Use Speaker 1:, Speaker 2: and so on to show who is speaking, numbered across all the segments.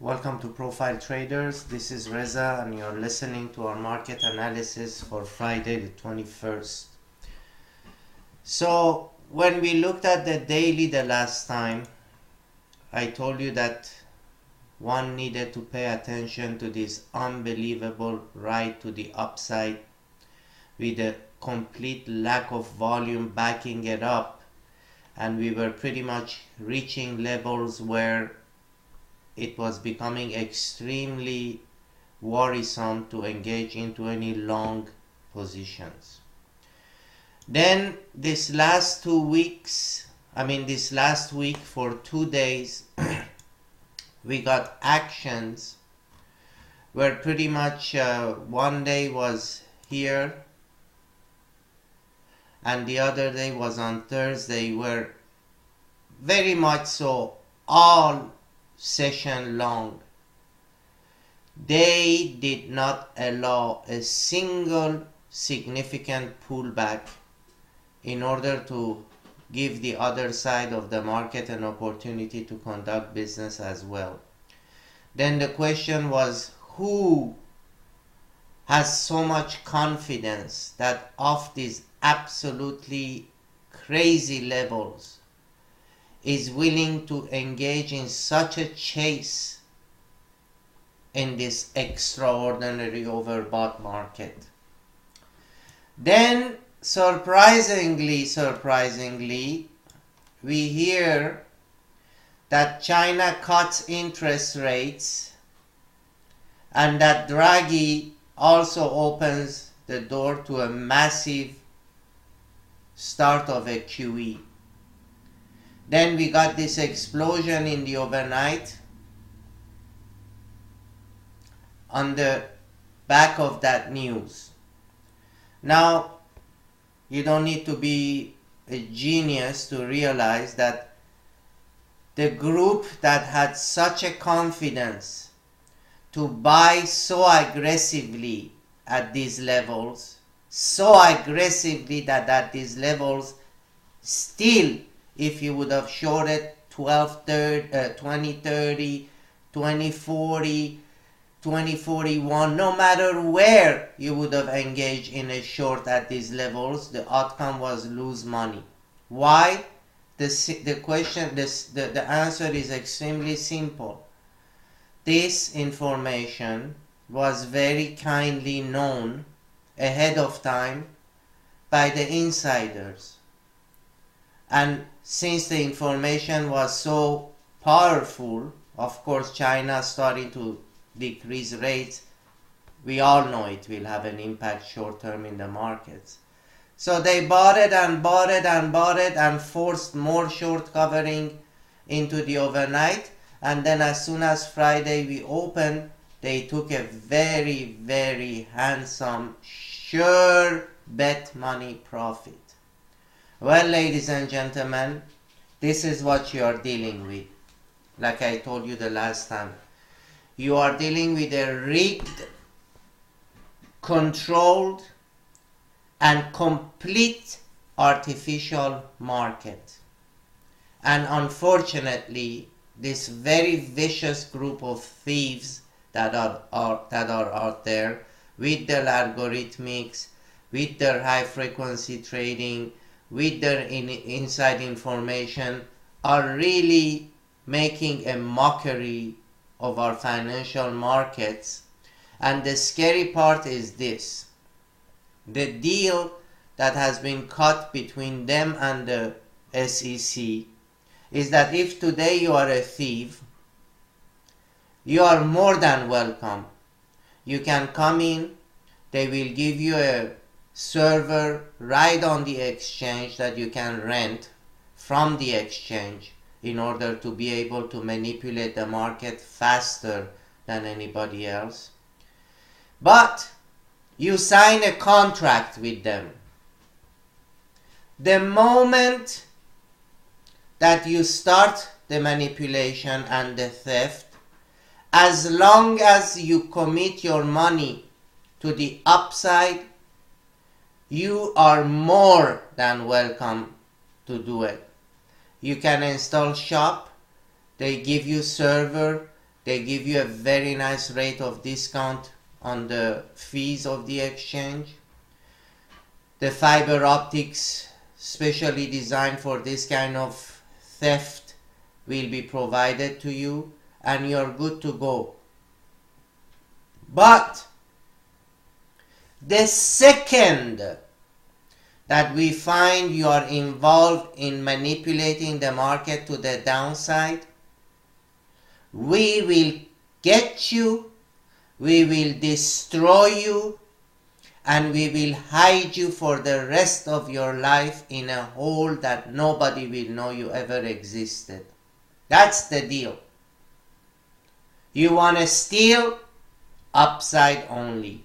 Speaker 1: Welcome to Profile Traders. This is Reza and you're listening to our market analysis for Friday the 21st. So when we looked at the daily the last time, I told you that one needed to pay attention to this unbelievable ride to the upside with a complete lack of volume backing it up, and we were pretty much reaching levels where it was becoming extremely worrisome to engage into any long positions. Then this last week for 2 days, we got actions where pretty much one day was here and the other day was on Thursday, where very much so all session long they did not allow a single significant pullback in order to give the other side of the market an opportunity to conduct business as well. Then the question was, who has so much confidence that off these absolutely crazy levels is willing to engage in such a chase in this extraordinary overbought market? Then surprisingly, we hear that China cuts interest rates and that Draghi also opens the door to a massive start of a QE. Then we got this explosion in the overnight on the back of that news. Now, you don't need to be a genius to realize that the group that had such a confidence to buy so aggressively at these levels, so aggressively that at these levels, still, if you would have shorted 2030, 2040, 2041, no matter where you would have engaged in a short at these levels, the outcome was lose money. Why? The answer is extremely simple. This information was very kindly known ahead of time by the insiders. And since the information was so powerful, of course China starting to decrease rates, we all know it will have an impact short term in the markets. So they bought it and forced more short covering into the overnight, and then as soon as Friday we opened, they took a very, very handsome sure bet money profit. Well, ladies and gentlemen, this is what you are dealing with. Like I told you the last time, you are dealing with a rigged, controlled, and complete artificial market. And unfortunately, this very vicious group of thieves that are out there with their algorithmics, with their high frequency trading, with their inside information, are really making a mockery of our financial markets. And the scary part is this: the deal that has been cut between them and the SEC is that if today you are a thief, you are more than welcome. You can come in, they will give you a server right on the exchange that you can rent from the exchange in order to be able to manipulate the market faster than anybody else. But you sign a contract with them. The moment that you start the manipulation and the theft, as long as you commit your money to the upside, you are more than welcome to do it. You can install shop, they give you server, They give you a very nice rate of discount on the fees of the exchange. The fiber optics specially designed for this kind of theft will be provided to you, and you're good to go. But the second that we find you are involved in manipulating the market to the downside, we will get you, we will destroy you, and we will hide you for the rest of your life in a hole that nobody will know you ever existed. That's the deal. You want to steal? Upside only.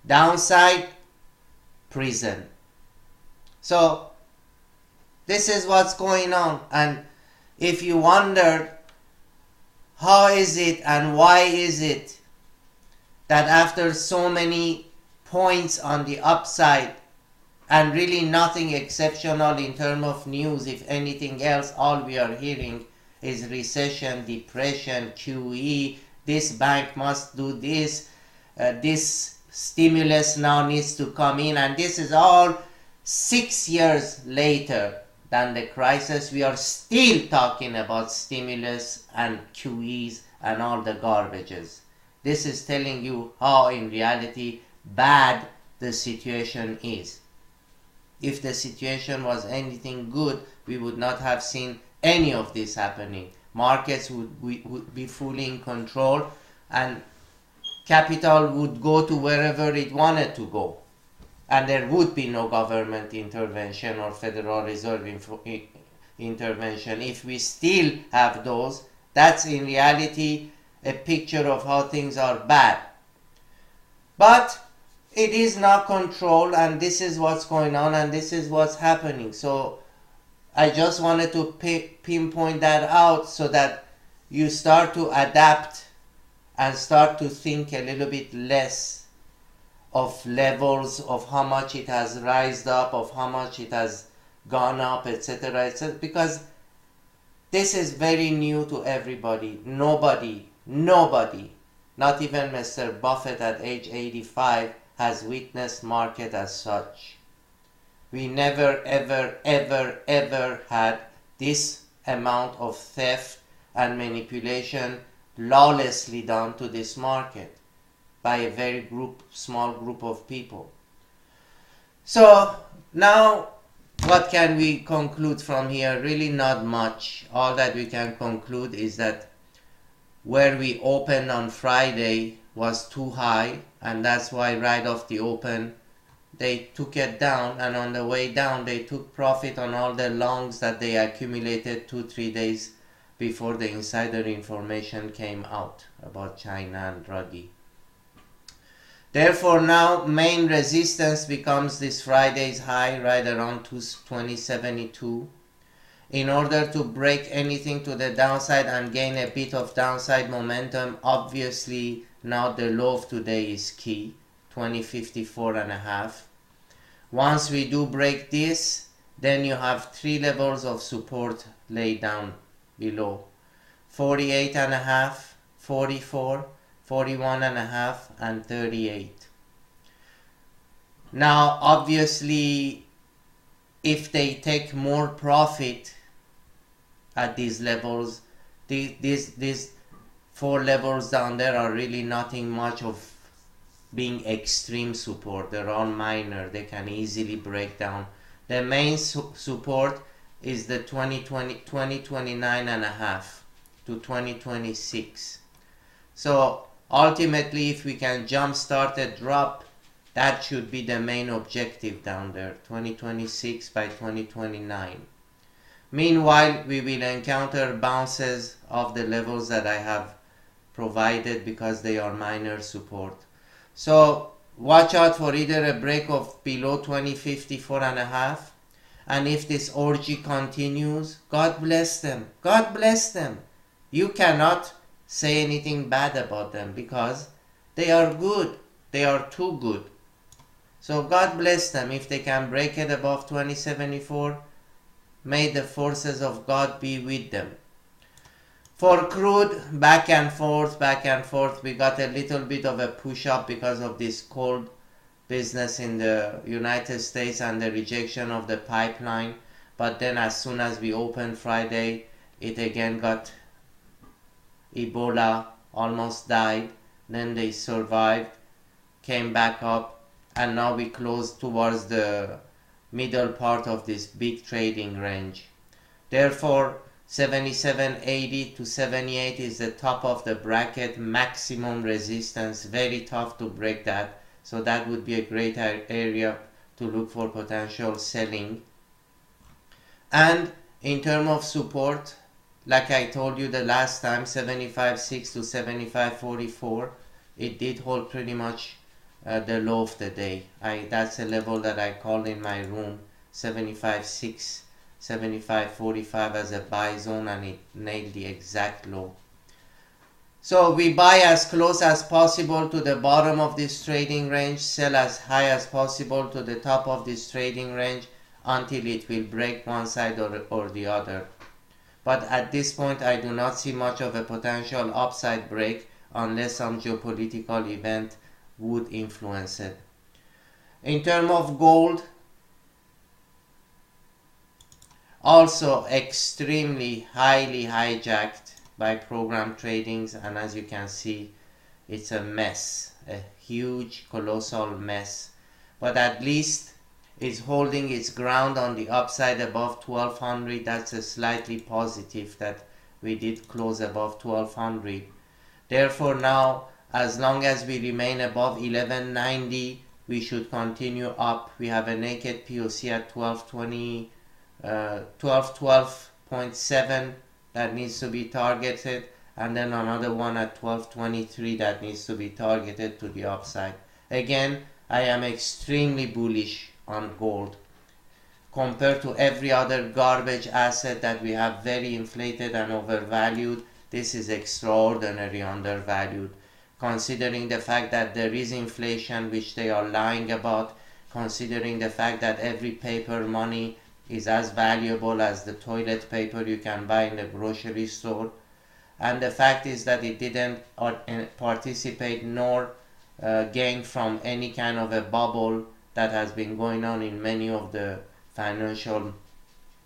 Speaker 1: Downside? Prison. So this is what's going on. And if you wondered how is it and why is it that after so many points on the upside and really nothing exceptional in terms of news, if anything else, all we are hearing is recession, depression, QE, this bank must do this, this stimulus now needs to come in, and this is all 6 years later than the crisis. We are still talking about stimulus and QEs and all the garbages. This is telling you how in reality bad the situation is. If the situation was anything good, we would not have seen any of this happening. Markets would be fully in control, and capital would go to wherever it wanted to go, and there would be no government intervention or Federal Reserve intervention. If we still have those, that's in reality a picture of how things are bad. But it is not controlled, and this is what's going on, and this is what's happening. So I just wanted to pinpoint that out so that you start to adapt and start to think a little bit less of levels, of how much it has rised up, of how much it has gone up, etc., etc., because this is very new to everybody. Nobody, not even Mr. Buffett at age 85 has witnessed market as such. We never, ever had this amount of theft and manipulation lawlessly done to this market by a very small group of people. So now what can we conclude from here? Really not much. All that we can conclude is that where we opened on Friday was too high, and that's why right off the open they took it down, and on the way down they took profit on all the longs that they accumulated 2-3 days before the insider information came out about China and Draghi. Therefore now main resistance becomes this Friday's high right around 2072. In order to break anything to the downside and gain a bit of downside momentum, obviously now the low of today is key, 2054.5. Once we do break this, then you have 3 levels of support laid down below: 48.5, 44, 41.5, and 38. Now obviously if they take more profit at these levels, these 4 levels down there are really nothing much of being extreme support. They're all minor. They can easily break down. The main support is the 2029.5 to 2026. So ultimately if we can jumpstart a drop, that should be the main objective down there, 2026 by 2029. Meanwhile, we will encounter bounces of the levels that I have provided because they are minor support. So watch out for either a break of below 2054.5, and if this orgy continues, God bless them. God bless them. You cannot say anything bad about them because they are good. They are too good. So God bless them. If they can break it above 2074, may the forces of God be with them. For crude, back and forth. We got a little bit of a push up because of this cold business in the United States and the rejection of the pipeline. But then as soon as we opened Friday, it again got Ebola, almost died. Then they survived, came back up, and now we closed towards the middle part of this big trading range. Therefore, 77.80 to 78 is the top of the bracket, maximum resistance, very tough to break that. So that would be a great area to look for potential selling. And in terms of support, like I told you the last time, 75.6 to 75.44, it did hold pretty much the low of the day. That's a level that I called in my room, 75.6, 75.45 as a buy zone, and it nailed the exact low. So we buy as close as possible to the bottom of this trading range, sell as high as possible to the top of this trading range until it will break one side or the other. But at this point I do not see much of a potential upside break unless some geopolitical event would influence it. In terms of gold, also extremely highly hijacked by program tradings, and as you can see, it's a mess, a huge colossal mess, but at least it's holding its ground on the upside above 1200. That's a slightly positive that we did close above 1200. Therefore now, as long as we remain above 1190, we should continue up. We have a naked POC at 1220, 1212.7 that needs to be targeted, and then another one at 1223 that needs to be targeted to the upside. Again, I am extremely bullish on gold compared to every other garbage asset that we have very inflated and overvalued. This is extraordinarily undervalued, considering the fact that there is inflation, which they are lying about, considering the fact that every paper money is as valuable as the toilet paper you can buy in the grocery store, and the fact is that it didn't participate nor gain from any kind of a bubble that has been going on in many of the financial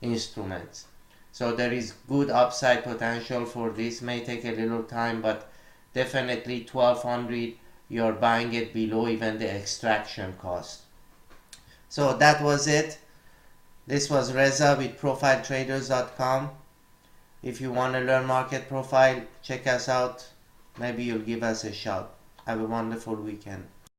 Speaker 1: instruments. So there is good upside potential for this. May take a little time, but definitely 1200 you're buying it below even the extraction cost. So that was it. This was Reza with profiletraders.com. If you want to learn market profile, check us out. Maybe you'll give us a shout. Have a wonderful weekend.